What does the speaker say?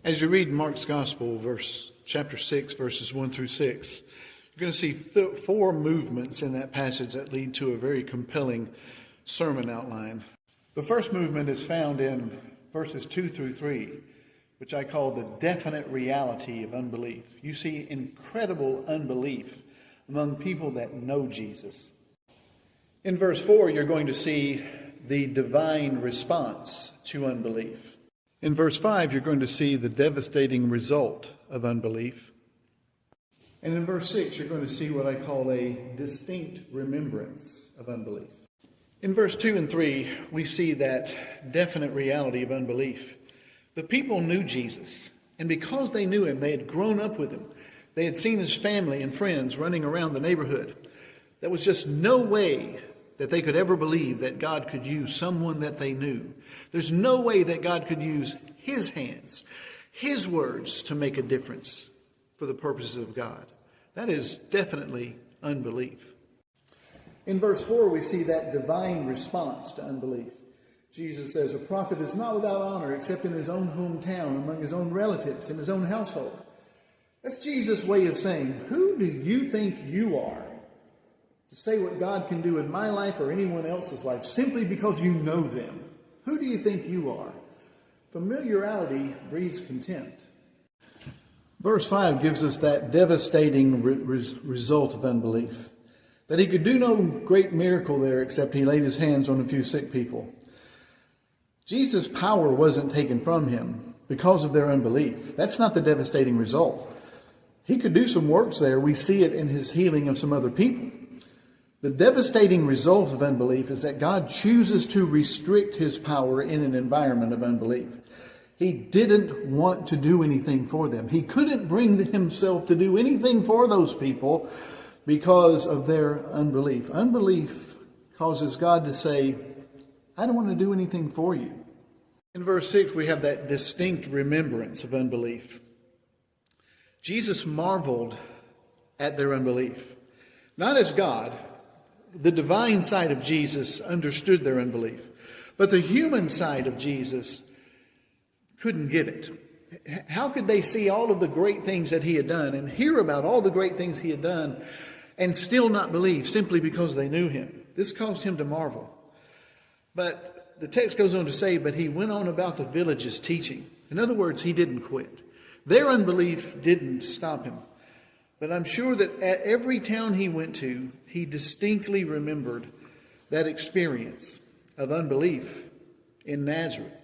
As you read Mark's Gospel, chapter 6, verses 1 through 6, you're going to see four movements in that passage that lead to a very compelling sermon outline. The first movement is found in verses 2 through 3, which I call the definite reality of unbelief. You see incredible unbelief among people that know Jesus. In verse 4, you're going to see the divine response to unbelief. In verse 5, you're going to see the devastating result of unbelief. And in verse 6, you're going to see what I call a distinct remembrance of unbelief. In verse 2 and 3, we see that definite reality of unbelief. The people knew Jesus, and because they knew him, they had grown up with him. They had seen his family and friends running around the neighborhood. There was just no way that they could ever believe that God could use someone that they knew. There's no way that God could use his hands, his words to make a difference for the purposes of God. That is definitely unbelief. In verse 4, we see that divine response to unbelief. Jesus says, "A prophet is not without honor except in his own hometown, among his own relatives, in his own household." That's Jesus' way of saying, who do you think you are to say what God can do in my life or anyone else's life simply because you know them? Who do you think you are? Familiarity breeds contempt. Verse 5 gives us that devastating result of unbelief. That he could do no great miracle there except he laid his hands on a few sick people. Jesus' power wasn't taken from him because of their unbelief. That's not the devastating result. He could do some works there. We see it in his healing of some other people. The devastating result of unbelief is that God chooses to restrict his power in an environment of unbelief. He didn't want to do anything for them. He couldn't bring himself to do anything for those people because of their unbelief. Unbelief causes God to say, I don't want to do anything for you. In verse 6, we have that distinct remembrance of unbelief. Jesus marveled at their unbelief. Not as God. The divine side of Jesus understood their unbelief. But the human side of Jesus couldn't get it. How could they see all of the great things that he had done and hear about all the great things he had done and still not believe simply because they knew him? This caused him to marvel. But the text goes on to say, but he went on about the villages teaching. In other words, he didn't quit. Their unbelief didn't stop him. But I'm sure that at every town he went to, he distinctly remembered that experience of unbelief in Nazareth.